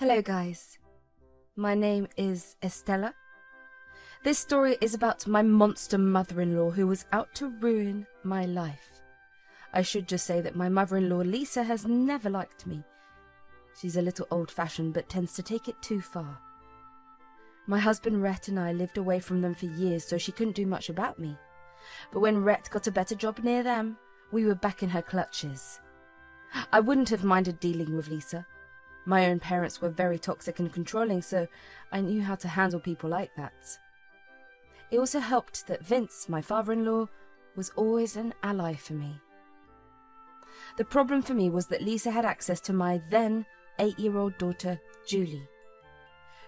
Hello guys, my name is Estella. This story is about my monster mother-in-law who was out to ruin my life. I should just say that my mother-in-law Lisa has never liked me. She's a little old-fashioned but tends to take it too far. My husband Rhett and I lived away from them for years, so she couldn't do much about me. But when Rhett got a better job near them, we were back in her clutches. I wouldn't have minded dealing with Lisa. My own parents were very toxic and controlling, so I knew how to handle people like that. It also helped that Vince, my father-in-law, was always an ally for me. The problem for me was that Lisa had access to my then 8-year-old daughter, Julie.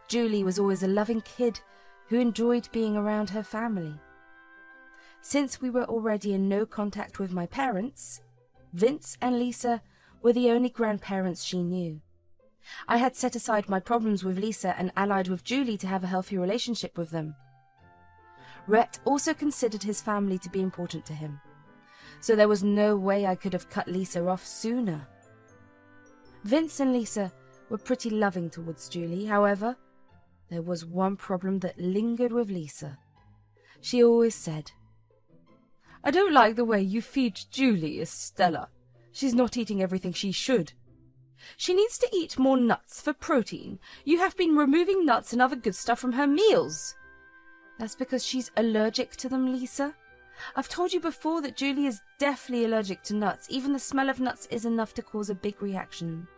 Julie was always a loving kid who enjoyed being around her family. Since we were already in no contact with my parents, Vince and Lisa were the only grandparents she knew. I had set aside my problems with Lisa and allied with Julie to have a healthy relationship with them. Rhett also considered his family to be important to him, so there was no way I could have cut Lisa off sooner. Vince and Lisa were pretty loving towards Julie, however, there was one problem that lingered with Lisa. She always said, "I don't like the way you feed Julie, Estella. She's not eating everything she should. She needs to eat more nuts for protein. You have been removing nuts and other good stuff from her meals." "That's because she's allergic to them, Lisa. I've told you before that Julie is definitely allergic to nuts. Even the smell of nuts is enough to cause a big reaction."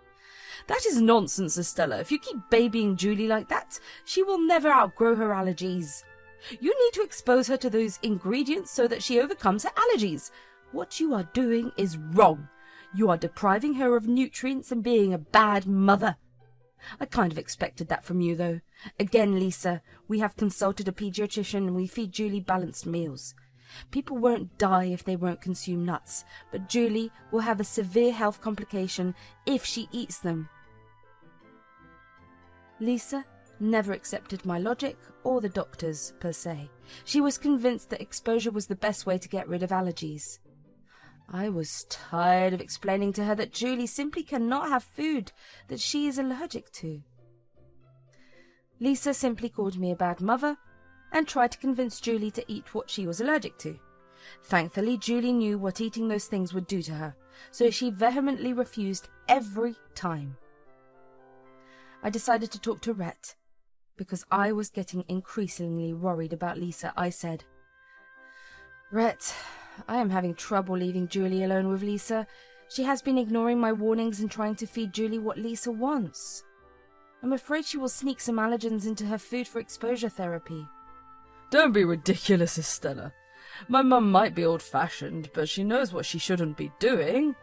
"That is nonsense, Estella. If you keep babying Julie like that, she will never outgrow her allergies. You need to expose her to those ingredients so that she overcomes her allergies. What you are doing is wrong. You are depriving her of nutrients and being a bad mother." "I kind of expected that from you, though. Again, Lisa, we have consulted a pediatrician and we feed Julie balanced meals. People won't die if they won't consume nuts, but Julie will have a severe health complication if she eats them." Lisa never accepted my logic or the doctor's per se. She was convinced that exposure was the best way to get rid of allergies. I was tired of explaining to her that Julie simply cannot have food that she is allergic to. Lisa simply called me a bad mother and tried to convince Julie to eat what she was allergic to. Thankfully, Julie knew what eating those things would do to her, so she vehemently refused every time. I decided to talk to Rhett. Because I was getting increasingly worried about Lisa, I said, "Rhett, I am having trouble leaving Julie alone with Lisa. She has been ignoring my warnings and trying to feed Julie what Lisa wants. I'm afraid she will sneak some allergens into her food for exposure therapy." "Don't be ridiculous, Estella. My mum might be old-fashioned, but she knows what she shouldn't be doing.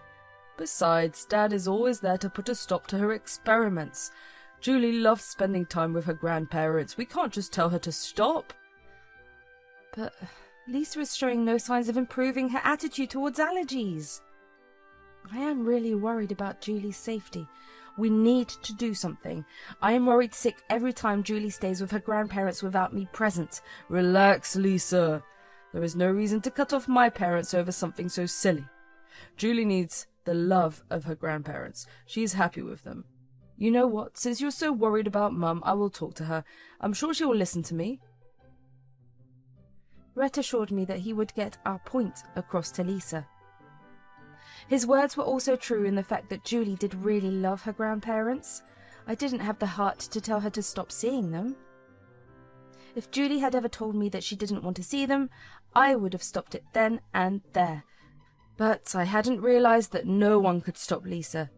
Besides, Dad is always there to put a stop to her experiments. Julie loves spending time with her grandparents. We can't just tell her to stop." "But Lisa is showing no signs of improving her attitude towards allergies. I am really worried about Julie's safety. We need to do something. I am worried sick every time Julie stays with her grandparents without me present." "Relax, Lisa. There is no reason to cut off my parents over something so silly. Julie needs the love of her grandparents. She is happy with them. You know what? Since you're so worried about Mum, I will talk to her. I'm sure she will listen to me." Rhett assured me that he would get our point across to Lisa. His words were also true in the fact that Julie did really love her grandparents. I didn't have the heart to tell her to stop seeing them. If Julie had ever told me that she didn't want to see them, I would have stopped it then and there. But I hadn't realized that no one could stop Lisa.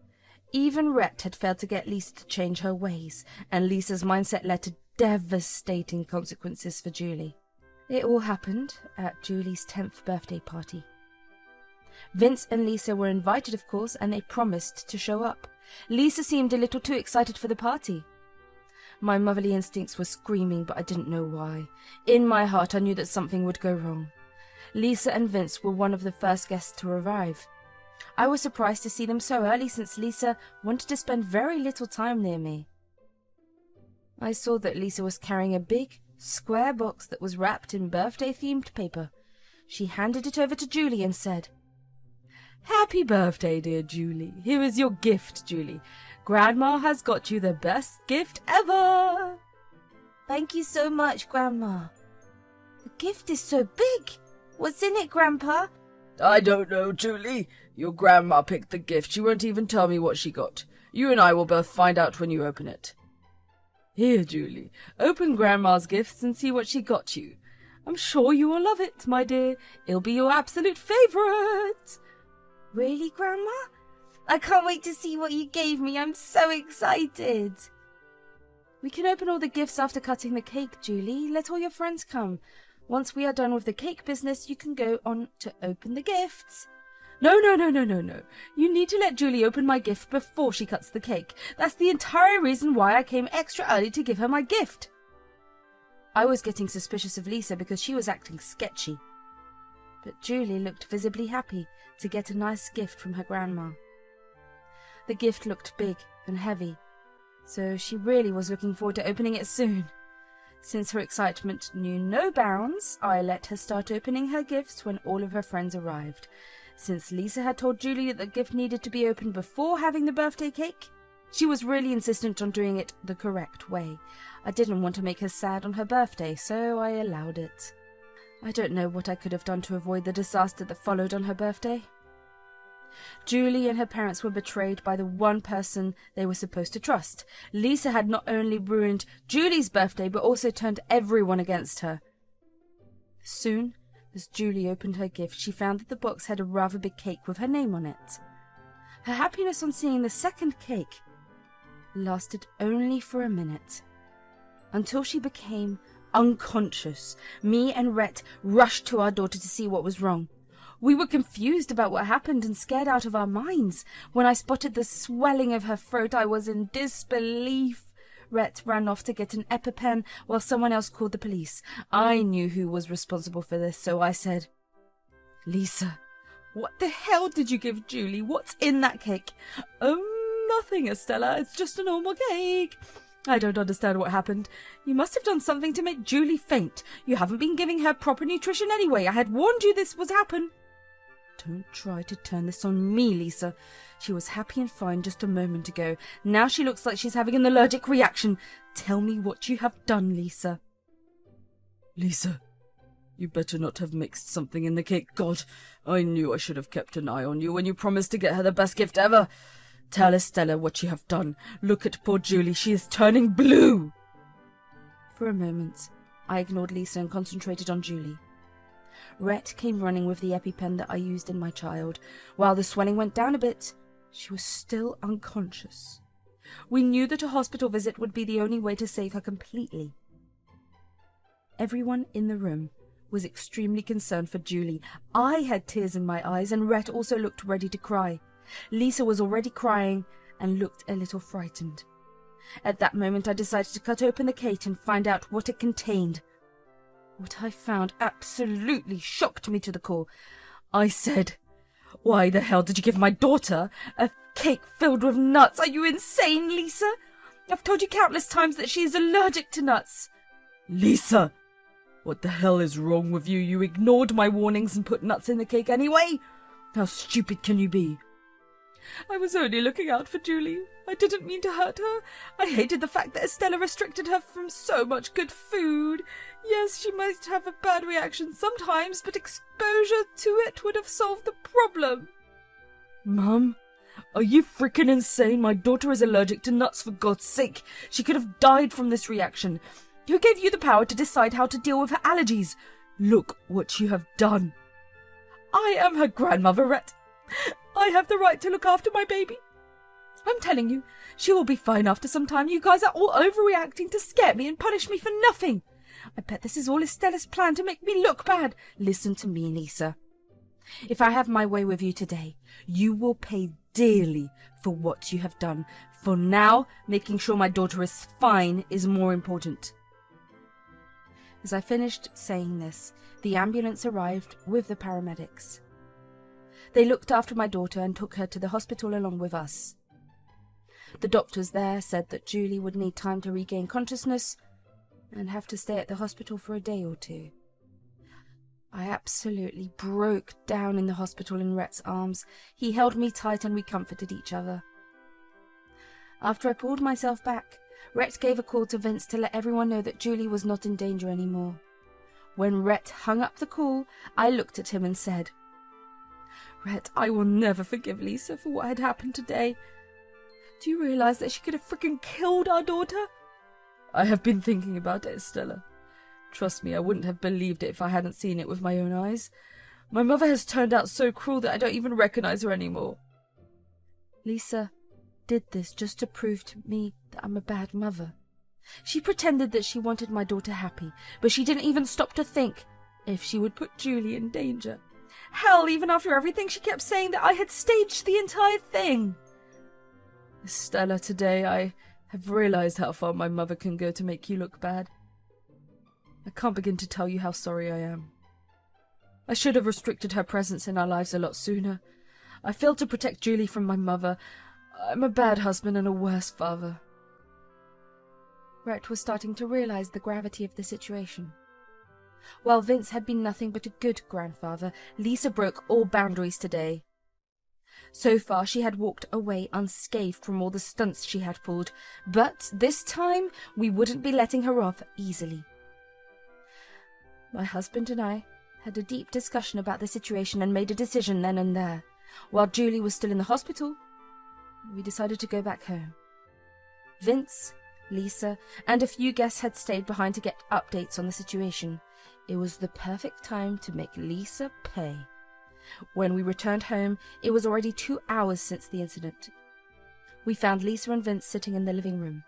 Even Rhett had failed to get Lisa to change her ways, and Lisa's mindset led to devastating consequences for Julie. It all happened at Julie's 10th birthday party. Vince and Lisa were invited, of course, and they promised to show up. Lisa seemed a little too excited for the party. My motherly instincts were screaming, but I didn't know why. In my heart, I knew that something would go wrong. Lisa and Vince were one of the first guests to arrive. I was surprised to see them so early since Lisa wanted to spend very little time near me. I saw that Lisa was carrying a big, square box that was wrapped in birthday-themed paper. She handed it over to Julie and said, "Happy birthday, dear Julie. Here is your gift, Julie. Grandma has got you the best gift ever. Thank you so much, Grandma. The gift is so big. What's in it, Grandpa? I don't know, Julie. Your grandma picked the gift. She won't even tell me what she got. You and I will both find out when you open it. Here, Julie, open Grandma's gifts and see what she got you. I'm sure you will love it, my dear. It'll be your absolute favourite. Really, Grandma? I can't wait to see what you gave me. I'm so excited. We can open all the gifts after cutting the cake, Julie. Let all your friends come. Once we are done with the cake business, you can go on to open the gifts. No. You need to let Julie open my gift before she cuts the cake. That's the entire reason why I came extra early to give her my gift. I was getting suspicious of Lisa because she was acting sketchy. But Julie looked visibly happy to get a nice gift from her grandma. The gift looked big and heavy, so she really was looking forward to opening it soon. Since her excitement knew no bounds, I let her start opening her gifts when all of her friends arrived. Since Lisa had told Julie that the gift needed to be opened before having the birthday cake, she was really insistent on doing it the correct way. I didn't want to make her sad on her birthday, so I allowed it. I don't know what I could have done to avoid the disaster that followed on her birthday. Julie and her parents were betrayed by the one person they were supposed to trust. Lisa had not only ruined Julie's birthday, but also turned everyone against her. Soon, as Julie opened her gift, she found that the box had a rather big cake with her name on it. Her happiness on seeing the second cake lasted only for a minute, until she became unconscious. Me and Rhett rushed to our daughter to see what was wrong. We were confused about what happened and scared out of our minds. When I spotted the swelling of her throat, I was in disbelief. Rhett ran off to get an EpiPen while someone else called the police. I knew who was responsible for this, so I said, "Lisa, what the hell did you give Julie? What's in that cake?" Nothing, Estella. It's just a normal cake. I don't understand what happened. You must have done something to make Julie faint. You haven't been giving her proper nutrition anyway. I had warned you this would happen. Don't try to turn this on me, Lisa. She was happy and fine just a moment ago. Now she looks like she's having an allergic reaction. Tell me what you have done, Lisa. Lisa, you better not have mixed something in the cake. God, I knew I should have kept an eye on you when you promised to get her the best gift ever. Tell Estella what you have done. Look at poor Julie. She is turning blue. For a moment, I ignored Lisa and concentrated on Julie. Rhett came running with the EpiPen that I used in my child. While the swelling went down a bit, she was still unconscious. We knew that a hospital visit would be the only way to save her completely. Everyone in the room was extremely concerned for Julie. I had tears in my eyes, and Rhett also looked ready to cry. Lisa was already crying and looked a little frightened. At that moment, I decided to cut open the cake and find out what it contained. What I found absolutely shocked me to the core. I said, "Why the hell did you give my daughter a cake filled with nuts? Are you insane, Lisa? I've told you countless times that she is allergic to nuts." "Lisa, what the hell is wrong with you? You ignored my warnings and put nuts in the cake anyway? How stupid can you be?" "I was only looking out for Julie. I didn't mean to hurt her. I hated the fact that Estella restricted her from so much good food. Yes, she might have a bad reaction sometimes, but exposure to it would have solved the problem." "Mum, are you freaking insane? My daughter is allergic to nuts, for God's sake. She could have died from this reaction. Who gave you the power to decide how to deal with her allergies? Look what you have done." "I am her grandmother, Rhett. I have the right to look after my baby. I'm telling you, she will be fine after some time. You guys are all overreacting to scare me and punish me for nothing. I bet this is all Estella's plan to make me look bad. Listen to me, Lisa. If I have my way with you today, you will pay dearly for what you have done. For now, making sure my daughter is fine is more important." As I finished saying this, the ambulance arrived with the paramedics. They looked after my daughter and took her to the hospital along with us. The doctors there said that Julie would need time to regain consciousness and have to stay at the hospital for a day or two. I absolutely broke down in the hospital in Rhett's arms. He held me tight and we comforted each other. After I pulled myself back, Rhett gave a call to Vince to let everyone know that Julie was not in danger anymore. When Rhett hung up the call, I looked at him and said, "Rhett, I will never forgive Lisa for what had happened today. Do you realize that she could have freaking killed our daughter?" I have been thinking about it, Estella. Trust me, I wouldn't have believed it if I hadn't seen it with my own eyes. My mother has turned out so cruel that I don't even recognize her anymore. Lisa did this just to prove to me that I'm a bad mother. She pretended that she wanted my daughter happy, but she didn't even stop to think if she would put Julie in danger. Hell, even after everything, she kept saying that I had staged the entire thing. Estella, today I have realized how far my mother can go to make you look bad. I can't begin to tell you how sorry I am. I should have restricted her presence in our lives a lot sooner. I failed to protect Julie from my mother. I'm a bad husband and a worse father. Rhett was starting to realize the gravity of the situation. While Vince had been nothing but a good grandfather, Lisa broke all boundaries today. So far she had walked away unscathed from all the stunts she had pulled, but this time we wouldn't be letting her off easily. My husband and I had a deep discussion about the situation and made a decision then and there. While Julie was still in the hospital, we decided to go back home. Vince, Lisa, and a few guests had stayed behind to get updates on the situation. It was the perfect time to make Lisa pay. When we returned home, it was already 2 hours since the incident. We found Lisa and Vince sitting in the living room.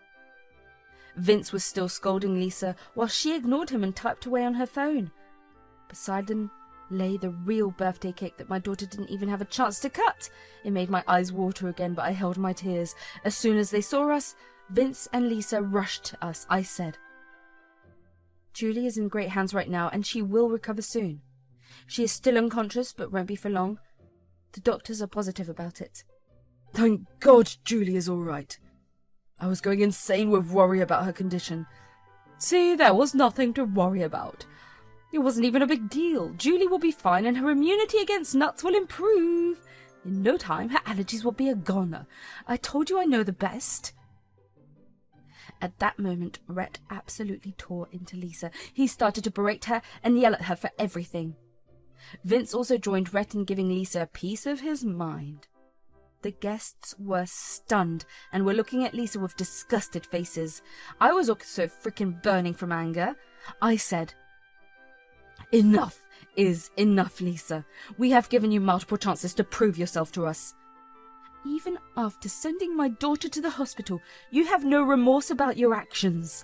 Vince was still scolding Lisa while she ignored him and typed away on her phone. Beside them lay the real birthday cake that my daughter didn't even have a chance to cut. It made my eyes water again, but I held my tears. As soon as they saw us, Vince and Lisa rushed to us. I said, "Julie is in great hands right now, and she will recover soon. She is still unconscious, but won't be for long. The doctors are positive about it." Thank God Julie is all right. I was going insane with worry about her condition. See, there was nothing to worry about. It wasn't even a big deal. Julie will be fine and her immunity against nuts will improve. In no time, her allergies will be a goner. I told you I know the best. At that moment, Rhett absolutely tore into Lisa. He started to berate her and yell at her for everything. Vince also joined Rhett in giving Lisa a piece of his mind. The guests were stunned and were looking at Lisa with disgusted faces. I was also freaking burning from anger. I said, "Enough is enough, Lisa. We have given you multiple chances to prove yourself to us. Even after sending my daughter to the hospital, you have no remorse about your actions.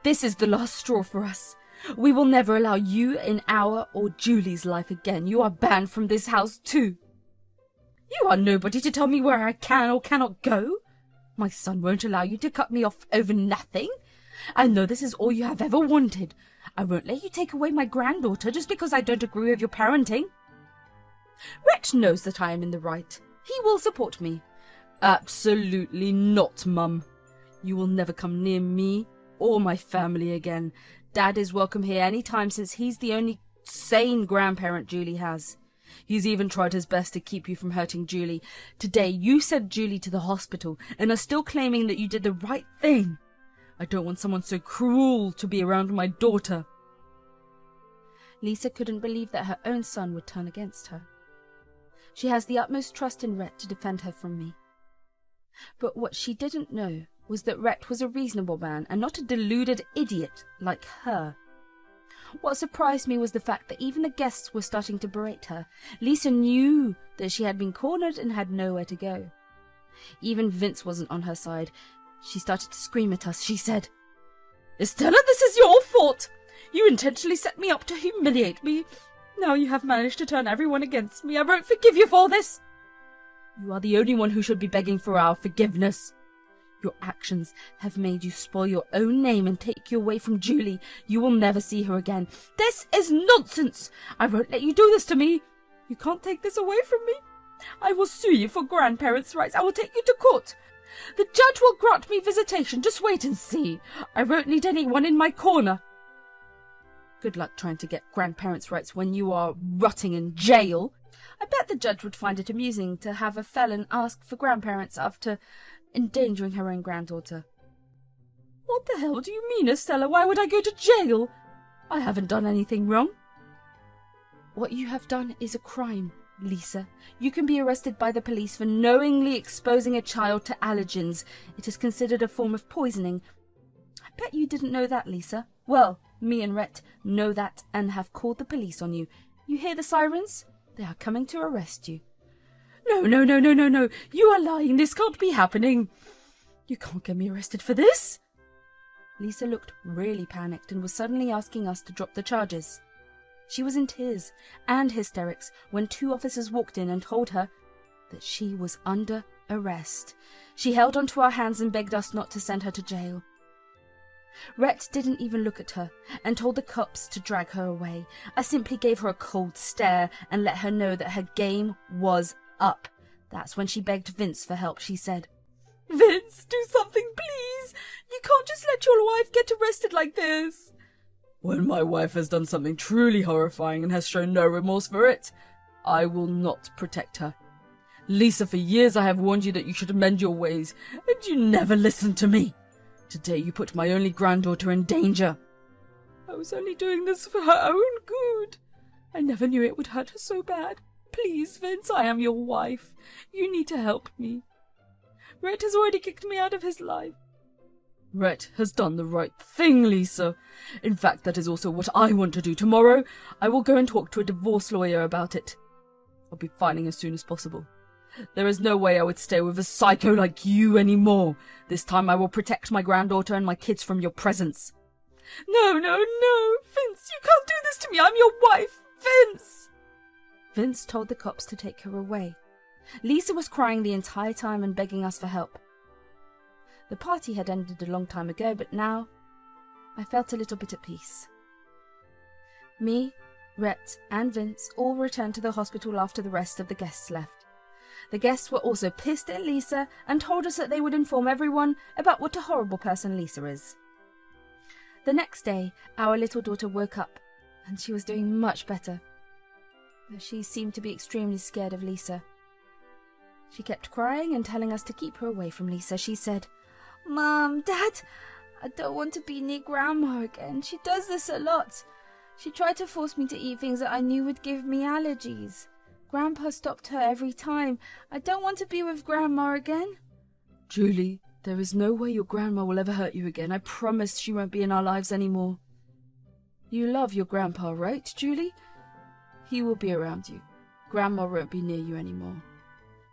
This is the last straw for us. We will never allow you in our or Julie's life again. You are banned from this house too. You are nobody to tell me where I can or cannot go. My son won't allow you to cut me off over nothing. I know this is all you have ever wanted. I won't let you take away my granddaughter just because I don't agree with your parenting. Rhett knows that I am in the right. He will support me." "Absolutely not, Mum. You will never come near me or my family again. Dad is welcome here any time since he's the only sane grandparent Julie has. He's even tried his best to keep you from hurting Julie. Today you sent Julie to the hospital and are still claiming that you did the right thing. I don't want someone so cruel to be around my daughter." Lisa couldn't believe that her own son would turn against her. She has the utmost trust in Rhett to defend her from me. But what she didn't know was that Rhett was a reasonable man and not a deluded idiot like her. What surprised me was the fact that even the guests were starting to berate her. Lisa knew that she had been cornered and had nowhere to go. Even Vince wasn't on her side. She started to scream at us. She said, "Estella, this is your fault. You intentionally set me up to humiliate me. Now you have managed to turn everyone against me. I won't forgive you for this. You are the only one who should be begging for our forgiveness. Your actions have made you spoil your own name and take you away from Julie. You will never see her again. This is nonsense. I won't let you do this to me. You can't take this away from me. I will sue you for grandparents' rights. I will take you to court. The judge will grant me visitation. Just wait and see. I won't need anyone in my corner." Good luck trying to get grandparents' rights when you are rotting in jail. I bet the judge would find it amusing to have a felon ask for grandparents after endangering her own granddaughter. What the hell do you mean, Estella? Why would I go to jail? I haven't done anything wrong. What you have done is a crime, Lisa. You can be arrested by the police for knowingly exposing a child to allergens. It is considered a form of poisoning. I bet you didn't know that, Lisa. Well, me and Rhett know that and have called the police on you. You hear the sirens? They are coming to arrest you. No. You are lying. This can't be happening. You can't get me arrested for this. Lisa looked really panicked and was suddenly asking us to drop the charges. She was in tears and hysterics when 2 officers walked in and told her that she was under arrest. She held onto our hands and begged us not to send her to jail. Rhett didn't even look at her and told the cops to drag her away. I simply gave her a cold stare and let her know that her game was up. That's when she begged Vince for help. She said, Vince, do something, please. You can't just let your wife get arrested like this. When my wife has done something truly horrifying and has shown no remorse for it, I will not protect her. Lisa, for years I have warned you that you should amend your ways, and you never listened to me. Today you put my only granddaughter in danger. I was only doing this for her own good. I never knew it would hurt her so bad. Please, Vince, I am your wife. You need to help me. Rhett has already kicked me out of his life. Rhett has done the right thing, Lisa. In fact, that is also what I want to do. Tomorrow, I will go and talk to a divorce lawyer about it. I'll be filing as soon as possible. There is no way I would stay with a psycho like you anymore. This time I will protect my granddaughter and my kids from your presence. No, Vince, you can't do this to me. I'm your wife, Vince. Vince told the cops to take her away. Lisa was crying the entire time and begging us for help. The party had ended a long time ago, but now I felt a little bit at peace. Me, Rhett, and Vince all returned to the hospital after the rest of the guests left. The guests were also pissed at Lisa and told us that they would inform everyone about what a horrible person Lisa is. The next day, our little daughter woke up, and she was doing much better. She seemed to be extremely scared of Lisa. She kept crying and telling us to keep her away from Lisa. She said, "Mom, Dad, I don't want to be near Grandma again. She does this a lot. She tried to force me to eat things that I knew would give me allergies. Grandpa stopped her every time. I don't want to be with Grandma again." Julie, there is no way your grandma will ever hurt you again. I promise she won't be in our lives anymore. You love your grandpa, right, Julie? He will be around you. Grandma won't be near you anymore.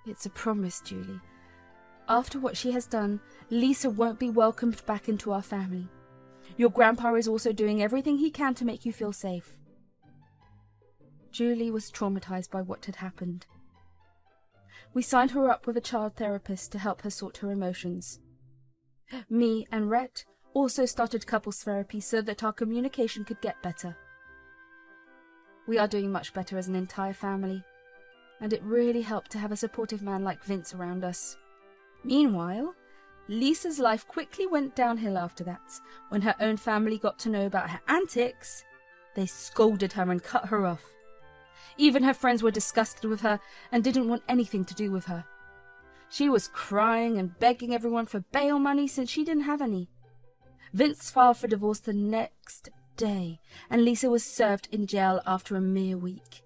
It's a promise, Julie. After what she has done, Lisa won't be welcomed back into our family. Your grandpa is also doing everything he can to make you feel safe. Julie was traumatized by what had happened. We signed her up with a child therapist to help her sort her emotions. Me and Rhett also started couples therapy so that our communication could get better. We are doing much better as an entire family, and it really helped to have a supportive man like Vince around us. Meanwhile, Lisa's life quickly went downhill after that. When her own family got to know about her antics, they scolded her and cut her off. Even her friends were disgusted with her and didn't want anything to do with her. She was crying and begging everyone for bail money since she didn't have any. Vince filed for divorce the next day, and Lisa was served in jail after a mere week.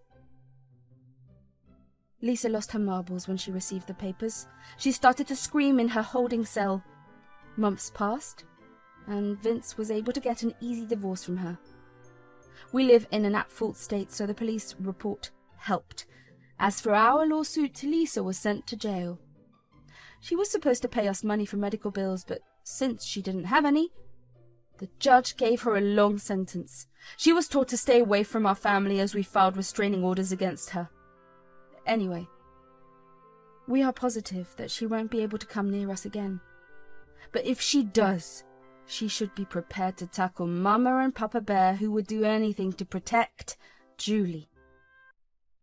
Lisa lost her marbles when she received the papers. She started to scream in her holding cell. Months passed, and Vince was able to get an easy divorce from her. We live in an at-fault state, so the police report helped. As for our lawsuit, Lisa was sent to jail. She was supposed to pay us money for medical bills, but since she didn't have any, the judge gave her a long sentence. She was told to stay away from our family as we filed restraining orders against her. Anyway, we are positive that she won't be able to come near us again. But if she does, she should be prepared to tackle Mama and Papa Bear, who would do anything to protect Julie.